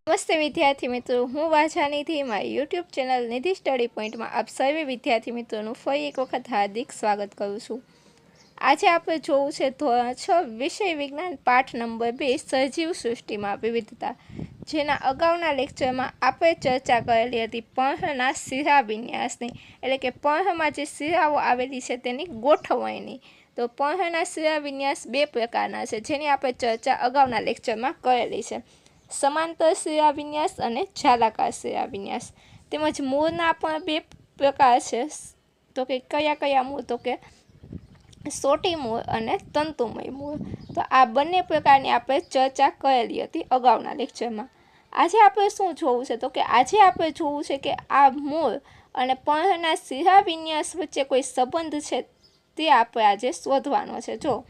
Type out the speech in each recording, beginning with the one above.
नमस्ते विद्यार्थी मित्रों, हूँ वाछानिधि मारी यूट्यूब चेनल निधि स्टडी पॉइंट में आप सर्वे विद्यार्थी मित्रों फरी एक वखत हार्दिक स्वागत करूँ छूँ। आज आप जोवुं छे धोरण 6 विषय विज्ञान पाठ नंबर 2 सजीव सृष्टि में विविधता, जेना अगाउना लेक्चर में आपणे चर्चा करेली हती पर्णना शिरा विन्यासनी, एटले के पर्णमां जे शिराओ आवेली छे तेनी गोठवणनी। तो पर्णना शिरा विन्यास बे प्रकारना छे, जेनी आपणे चर्चा अगाउना लेक्चर में करेली छे। समांतर शिरा विन्यास और जालाकार शिरा विन्यास तेमज मूळना पण बे प्रकार है। तो कि कया कया मूळ, तो कि सोटी मूळ और तंतुमय मूळ। तो आ बने प्रकारनी आपणे चर्चा करेली हती अगाउना लेक्चर में। आज आपणे शुं जोवुं छे, तो कि आज आपणे जोवुं छे कि आ मूळ और पर्णना शिरा विन्यास वच्चे कोई संबंध है ते आपणे आज शोधवानो छे। जो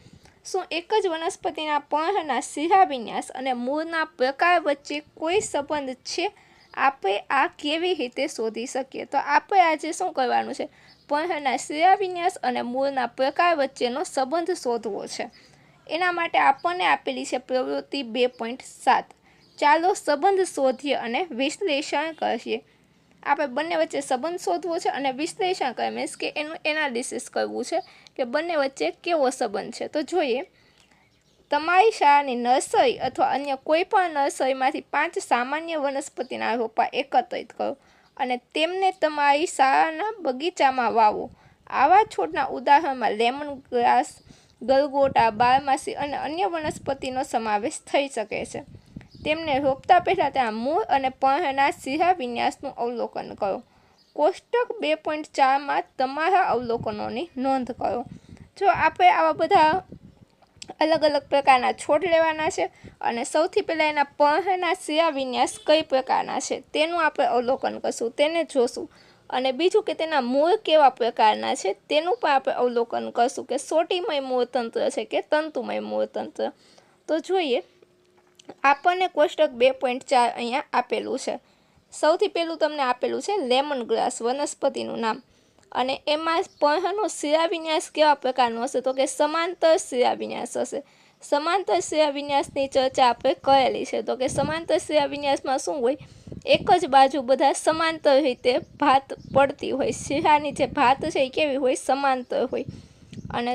શું એક જ વનસ્પતિના પર્ણના શિરા વિન્યાસ અને મૂળના પ્રકાર વચ્ચે કોઈ સંબંધ છે? આપણે આ કેવી રીતે શોધી શકીએ? તો આપણે આજે શું કરવાનું છે, પર્ણના શિરા વિન્યાસ અને મૂળના પ્રકાર વચ્ચેનો સંબંધ શોધવો છે। એના માટે આપણને આપેલી છે પ્રવૃત્તિ 2.7। ચાલો સંબંધ શોધીએ અને વિશ્લેષણ કરીએ। આપણે બંને વચ્ચે સંબંધ શોધવો છે અને વિશ્લેષણ કરે મીન્સ કે એનું એનાલિસિસ કરવું છે કે બંને વચ્ચે કેવો સંબંધ છે। તો જોઈએ, તમારી શાળાની નર્સરી અથવા અન્ય કોઈપણ નર્સરીમાંથી 5 સામાન્ય વનસ્પતિના રોપા એકત્રિત કરો અને તેમને તમારી શાળાના બગીચામાં વાવો। આવા છોડના ઉદાહરણમાં લેમન ગ્રાસ, ગલગોટા, બારમાસી અને અન્ય વનસ્પતિનો સમાવેશ થઈ શકે છે। તેમને રોપતા પહેલાં ત્યાં મૂળ અને પર્ણના શિરા વિન્યાસનું અવલોકન કરો। કોષ્ટક 2.4 માં તમારા અવલોકનોની નોંધ કરો। જો આપણે આવા બધા अलग अलग प्रकारना छोड़ लेवाना छे अने सौथी पहेला एना पर्णना शिरा विन्यास कई प्रकारना छे तेनुं आपणे अवलोकन करशुं, तेने जोशुं। अने बीजुं के तेना मूळ केवा प्रकारना छे तेनुं पण आपणे अवलोकन करशुं के सोटीमय मूळतंत्र छे के तंतुमय मूळतंत्र। तो जोईए, आपणे कोष्टक 2.4 अहींया आपेलुं छे। सौथी पहेलुं तमने आपेलुं छे लेमन ग्रास वनस्पतिनुं नाम, અને એમાં પર્ણનો શિરા વિન્યાસ કેવા પ્રકારનો હશે, તો કે સમાંતર શિરા વિન્યાસ હશે। સમાંતર શિરા વિન્યાસની ચર્ચા આપણે કરેલી છે। તો કે સમાંતર શિરા વિન્યાસમાં શું હોય, એક જ બાજુ બધા સમાંતર રીતે ભાત પડતી હોય। શિરાની જે ભાત છે એ કેવી હોય, સમાંતર હોય। અને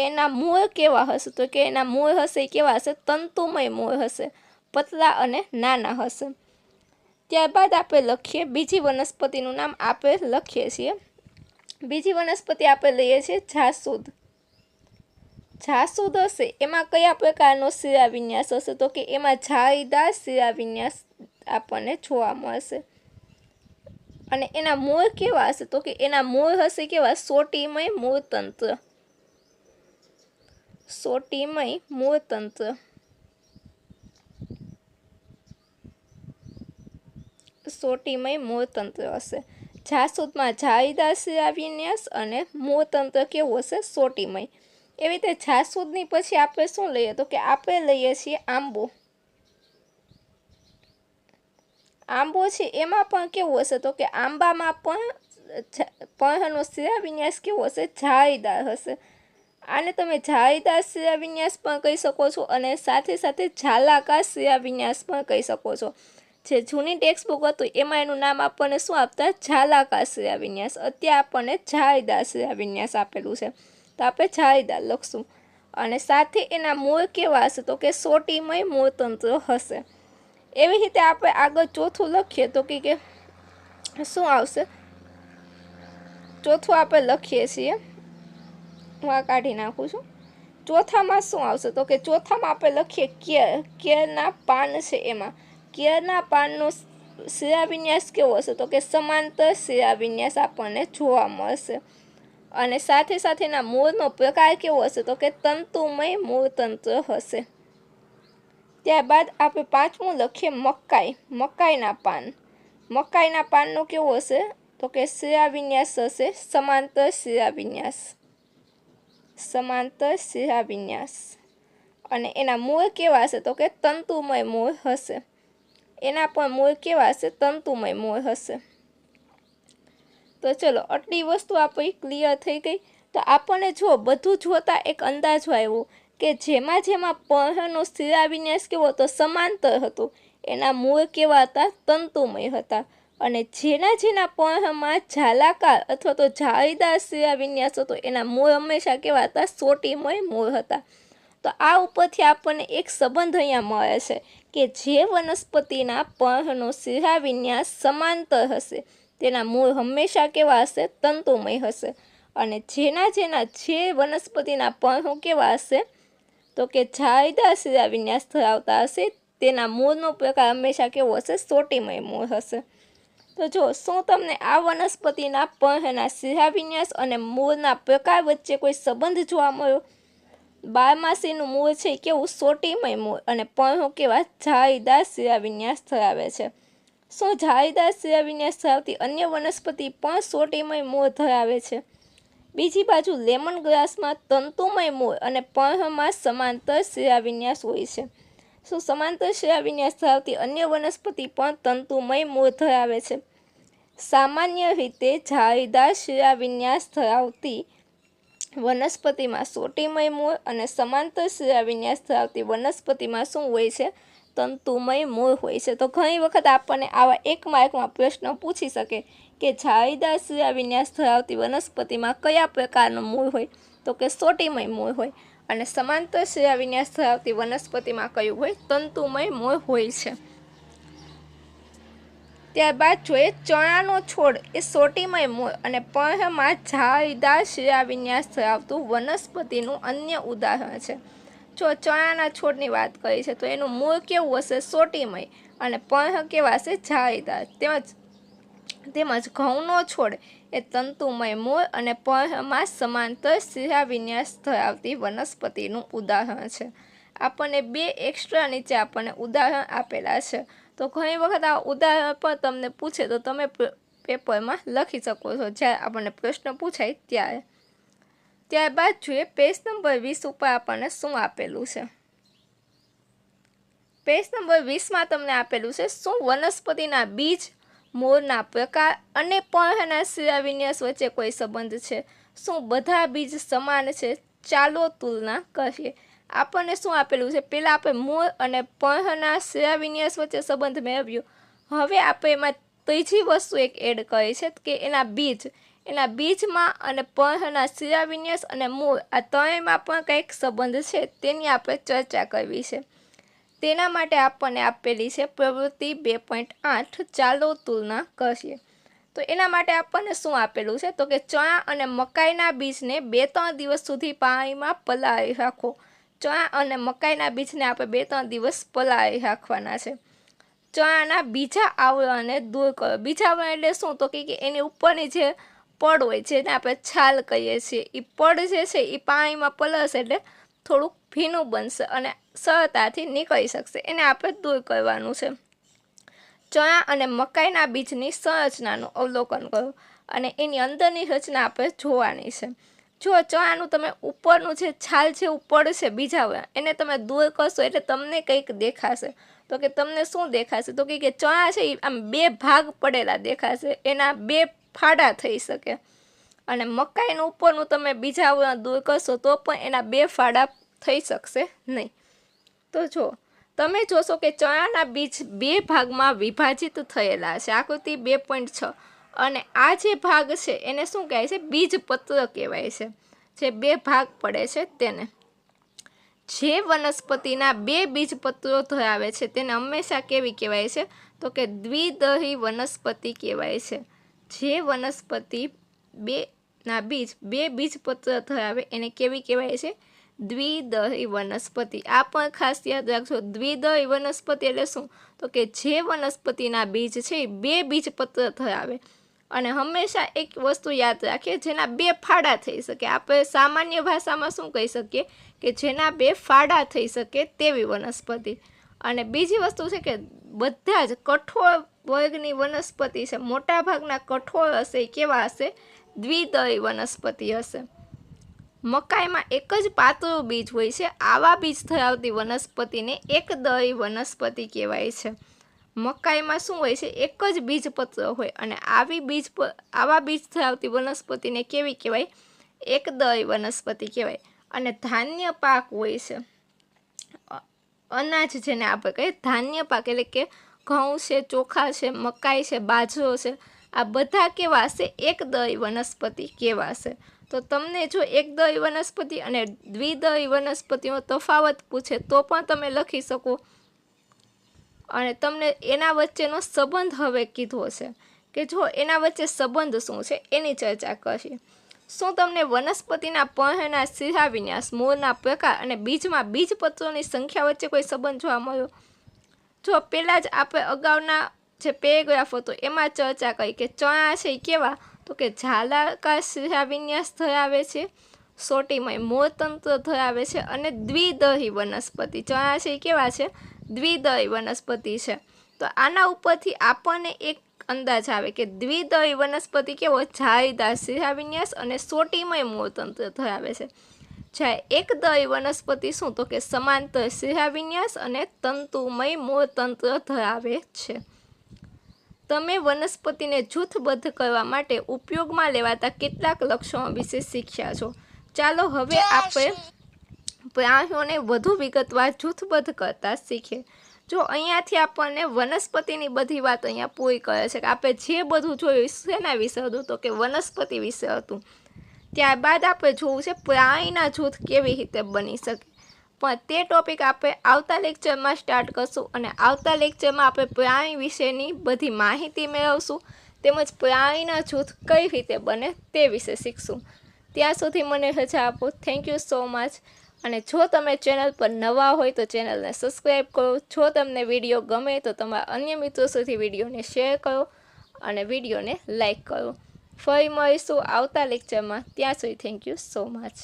એના મૂળ કેવા હશે, તો કે એના મૂળ હશે એ કેવા હશે, તંતુમય મૂળ હશે, પતલા અને નાના હશે। ત્યારબાદ આપણે લખીએ બીજી વનસ્પતિનું નામ આપણે લખીએ છીએ। बीजी वनस्पति आप लीए छे जासूद। जासूद हशे एमां कया प्रकारनो शिरा विन्यास हशे, तो कि एमां जाळीदार शिरा विन्यास आपणे जोवा मळशे। अने एना मूळ केवा हशे, तो कि एना मूळ हशे केवा, सोटीमय मूळतंत्र। सोटीमय मूळतंत्र। सोटीमय मूळतंत्र हशे। जासूद में जाळीदार शिरा विन्यास अने मूळतंत्र केवुं हशे, सोटीमय। एवी रीते जासूदनी पछी आपणे शुं लईए, तो कि आपणे लईए छीए आंबो। आंबो छे एमां पण केवुं हशे, तो कि आंबामां पण पर्णनो शिरा विन्यास केवो हशे, जाळीदार हशे। आने तमे जाळीदार शिरा विन्यास पण कही शको छो अने साथे साथे जालाकार शिरा विन्यास पण कही शको छो। जे जूनी टेक्स्टबुक हतुं एमां एनुं नाम आपणे शुं आपता, जालाकार शिरा विन्यास। अत्यारे आपणे जाळीदार शिरा विन्यास आपेलुं छे, तो आपणे जाळीदार लखशुं। अने साथे एना मूळ केवा हशे, तो कि सोटीमय मूळतंत्र हशे। एवी रीते आपणे आगळ चौथुं लखीए, तो कि शुं आवशे, चौथुं आपणे लखीए छीए, हुं आ काढी नाखुं छुं। चौथामां शुं आवशे, तो कि चौथामां आपणे लखीए केर। केરના પાન છે એમાં केरना पाननो शिरा विन्यास केवो हशे, तो कि समांतर शिरा विन्यास आपणे जोवा मळशे। अने साथे साथे एना मूळनो प्रकार केवो हशे, तो कि तंतुमय मूळतंत्र हशे। त्यारबाद आपणे पांचमुं लखीए मकाई। मकाईना पान। मकाईना पाननो केवो हशे, तो कि शिरा विन्यास हशे समांतर शिरा विन्यास। समांतर शिरा विन्यास। अने एना मूळ केवा हशे, तो कि तंतुमय मूळ हशे। एना पण मूळ केवा हशे, तंतुमय मूळ हशे। तो चलो आटली वस्तु आपणी क्लियर थई गई। तो आपणे जो बधुं जोता एक अंदाजो आव्यो કે જેમાં જેમાં પર્ણનો શિરા વિન્યાસ કેવો હતો, સમાંતર હતો, એના મૂળ કેવા હતા? તંતુમય હતા. અને જેના પર્ણમાં જાલાકાર અથવા તો જાળીદાર શિરાવિન્યાસ હતો એના મૂળ હંમેશા કેવા હતા? સોટીમય મૂળ હતા. તો આ ઉપરથી આપણને એક સંબંધ અહીંયા મળે છે કે જે વનસ્પતિના પર્ણનો શિરાવિન્યાસ સમાંતર હશે તેના મૂળ હંમેશા કેવા હશે? તંતુમય હશે. અને જે વનસ્પતિના પર્ણો કેવા હશે? તો કે જાળીદાર શિરાવિન્યાસ ધરાવતા હશે તેના મૂળનો પ્રકાર હંમેશા કેવો હશે? સોટીમય મૂળ હશે. તો જો શું તમને આ વનસ્પતિના પર્ણના શિરાવિન્યાસ અને મૂળના પ્રકાર વચ્ચે કોઈ સંબંધ જોવા મળ્યો? બારમાસીનું મૂળ છે કેવું? સોટીમય મૂળ અને પર્ણો કેવા? જાળીદાર શિરાવિન્યાસ ધરાવે છે. શું જાળીદાર શિરાવિન્યાસ ધરાવતી અન્ય વનસ્પતિ પણ સોટીમય મૂળ ધરાવે છે? બીજી બાજુ લેમન ગ્રાસમાં તંતુમય મૂળ અને પર્ણમાં સમાંતર શિરાવિન્યાસ હોય છે. શું સમાંતર શિરાવિન્યાસ ધરાવતી અન્ય વનસ્પતિ પણ તંતુમય મૂળ ધરાવે છે? સામાન્ય રીતે જાળીદાર શિરાવિન્યાસ ધરાવતી વનસ્પતિમાં સોટીમય મૂળ અને સમાંતર શિરાવિન્યાસ ધરાવતી વનસ્પતિમાં શું હોય છે? તંતુમય મૂળ હોય છે. તો ઘણી વખત આપણને આવા એક માર્કમાં પ્રશ્ન પૂછી શકે કે જાળીદાર શિરાવિન્યાસ ધરાવતી વનસ્પતિમાં કયા પ્રકારનું મૂળ હોય? તો કે સોટીમય મૂળ હોય. અને સમાંતર શિરાવિન્યાસ ધરાવતી વનસ્પતિમાં કયું હોય? તંતુમય મૂળ હોય છે. ત્યારબાદ જોઈએ ચણાનો છોડ એ સોટીમય મૂળ અને પર્ણમાં જાળીદાર શિરાવિન્યાસ ધરાવતું વનસ્પતિનું અન્ય ઉદાહરણ છે. જો ચણાના છોડની વાત કરી છે તો એનું મૂળ કેવું હશે? સોટીમય અને પર્ણ કેવા હશે? જાળીદાર. તેમજ ઘઉંનો છોડ એ તંતુમય મૂળ અને પર્ણમાં સમાંતર શિરાવિન્યાસ ધરાવતી વનસ્પતિનું ઉદાહરણ છે. આપણને બે એક્સ્ટ્રા નીચે આપણને ઉદાહરણ આપેલા છે. તો ઘણી વખત આ ઉદાહરણ પણ તમને પૂછે તો તમે પેપરમાં લખી શકો છો જ્યારે આપણને પ્રશ્ન પૂછાય ત્યારે. ત્યારબાદ જોઈએ પેજ નંબર 20 ઉપર આપણને શું આપેલું છે. પેજ નંબર 20માં તમને આપેલું છે શું વનસ્પતિના બીજ, મૂળના પ્રકાર અને પર્ણના શિરાવિન્યાસ વચ્ચે કોઈ સંબંધ છે? શું બધા બીજ સમાન છે? ચાલો તુલના કરીએ. આપણને શું આપેલું છે? પહેલાં આપણે મૂળ અને પર્ણના શિરાવિન્યાસ વચ્ચે સંબંધ મેળવ્યો. હવે આપણે એમાં ત્રીજી વસ્તુ એક એડ કરી છે કે એના બીજમાં અને પર્ણના શિરાવિન્યાસ અને મૂળ આ ત્રણેયમાં પણ કંઈક સંબંધ છે તેની આપણે ચર્ચા કરવી છે. તેના માટે આપણને આપેલી છે પ્રવૃત્તિ 2.8 ચાલો તુલના કરીએ. તો એના માટે આપણને શું આપેલું છે? તો કે ચણા અને મકાઈના બીજને 2-3 દિવસ સુધી પાણીમાં પલાળી રાખો. ચણા અને મકાઈના બીજને આપણે 2-3 દિવસ પલાળી રાખવાના છે. ચણાના બીજા આવરણને દૂર કરો. બીજા આવરણ એટલે શું? તો કે એની ઉપરની જે પડ હોય જેને આપણે છાલ કહીએ છીએ એ પડ જે છે એ પાણીમાં પલળશે એટલે થોડુંક ભીનું બનશે અને સરળતાથી નીકળી શકશે. એને આપણે દૂર કરવાનું છે. ચણા અને મકાઈના બીજની સંરચનાનું અવલોકન કરો અને એની અંદરની રચના આપણે જોવાની છે. જો ચણાનું તમે ઉપરનું જે છાલ જેવું પડશે બીજા આવરણ એને તમે દૂર કરશો એટલે તમને કંઈક દેખાશે. તો કે તમને શું દેખાશે? તો કે ચણા છે એ આમ બે ભાગ પડેલા દેખાશે, એના બે ફાડા થઈ શકે. અને મકાઈનું ઉપરનું તમે બીજા આવરણ દૂર કરશો તો પણ એના બે ફાડા થઈ શકશે નહીં. તો જો તમે જોશો કે ચણાના બીજ બે ભાગમાં વિભાજિત થયેલા છે. આકૃતિ 2.6 અને આ જે ભાગ છે એને શું કહેવાય છે? બીજપત્ર કહેવાય છે. જે બે ભાગ પડે છે તેને. જે વનસ્પતિના બે બીજપત્રો ધરાવે છે તેને હંમેશા કેવી કહેવાય છે? તો કે દ્વિદળી વનસ્પતિ કહેવાય છે. જે વનસ્પતિ બે બીજપત્ર ધરાવે એને કેવી કહેવાય છે? દ્વિદળી વનસ્પતિ. આ પણ ખાસ યાદ રાખજો. દ્વિદળી વનસ્પતિ એટલે શું? તો કે જે વનસ્પતિના બીજ છે એ બે બીજપત્ર ધરાવે અને હંમેશા એક વસ્તુ યાદ રાખીએ જેના બે ફાડા થઈ શકે. આપણે સામાન્ય ભાષામાં શું કહી શકીએ? કે જેના બે ફાડા થઈ શકે તેવી વનસ્પતિ. અને બીજી વસ્તુ છે કે બધા જ કઠોળ વર્ગની વનસ્પતિ છે મોટાભાગના કઠોળ હશે એ કેવા હશે? દ્વિદળી વનસ્પતિ હશે. મકાઈમાં એક જ પાતળું બીજ હોય છે. આવા બીજ ધરાવતી વનસ્પતિને એકદળી વનસ્પતિ કહેવાય છે. મકાઈમાં શું હોય છે? એક જ બીજપત્ર હોય અને આવા બીજ ધરાવતી વનસ્પતિને કેવી કહેવાય? એકદળી વનસ્પતિ કહેવાય. અને ધાન્ય પાક હોય છે. અનાજ જેને આપણે કહીએ ધાન્ય પાક એટલે કે ઘઉં છે, ચોખા છે, મકાઈ છે, બાજરો છે, આ બધા કેવા હશે? એકદળી વનસ્પતિ કહેવાશે. તો તમને જો એકદળી વનસ્પતિ અને દ્વિદળી વનસ્પતિનો તફાવત પૂછે તો પણ તમે લખી શકો. અને તમને એના વચ્ચેનો સંબંધ હવે કીધો છે કે જો એના વચ્ચે સંબંધ શું છે એની ચર્ચા કરીએ. શું તમને વનસ્પતિના પર્ણના શિરાવિન્યાસ, મૂળના પ્રકાર અને બીજમાં બીજપત્રોની સંખ્યા વચ્ચે કોઈ સંબંધ જોવા મળ્યો? જો પહેલાં જ આપણે અગાઉના જે પેરેગ્રાફ હતો એમાં ચર્ચા કરી કે ચણા છે એ કેવા? તો કે ઝાલાકાર શિરાવિન્યાસ ધરાવે છે, સોટીમય મૂળતંત્ર ધરાવે છે અને દ્વિદળી વનસ્પતિ. ચણા છે એ કેવા છે? દ્વિદળી વનસ્પતિ છે. તો આના ઉપરથી આપણને એક અંદાજ આવે કે દ્વિદળી વનસ્પતિ કેવો? જાળીદાર શિરાવિન્યાસ અને સોટીમય મૂળતંત્ર ધરાવે છે. જ્યારે એકદળી વનસ્પતિ શું? તો કે સમાંતર શિરાવિન્યાસ અને તંતુમય મૂળતંત્ર ધરાવે છે. તમે વનસ્પતિને જૂથબદ્ધ કરવા માટે ઉપયોગમાં લેવાતા કેટલાક લક્ષણો વિશે શીખ્યા છો. ચાલો હવે આપણે પ્રાણીઓને વધુ વિગતવાર જૂથબદ્ધ કરતા શીખીએ. જો અહીંયાથી આપણને વનસ્પતિની બધી વાત અહીંયા પૂરી કરે છે કે આપણે જે બધું જોયું શેના વિશે હતું? તો કે વનસ્પતિ વિશે હતું. ત્યારબાદ આપણે જોવું છે પ્રાણીના જૂથ કેવી રીતે બની શકે. પણ તે ટોપિક આપણે આવતા લેક્ચરમાં સ્ટાર્ટ કરશું અને આવતા લેક્ચરમાં આપણે પ્રાણી વિશેની બધી માહિતી મેળવશું તેમજ પ્રાણીના જૂથ કઈ રીતે બને તે વિશે શીખશું. ત્યાં સુધી મને રજા આપો. Thank you so much. અને જો તમે ચેનલ પર નવા હોય તો ચેનલને સબસ્ક્રાઈબ કરો. જો તમને વિડીયો ગમે તો તમારા અન્ય મિત્રો સુધી વિડીયોને શેર કરો અને વિડીયોને લાઈક કરો. ફરી મળીશું આવતા લેક્ચરમાં. ત્યાં સુધી થેન્ક યુ સો મચ.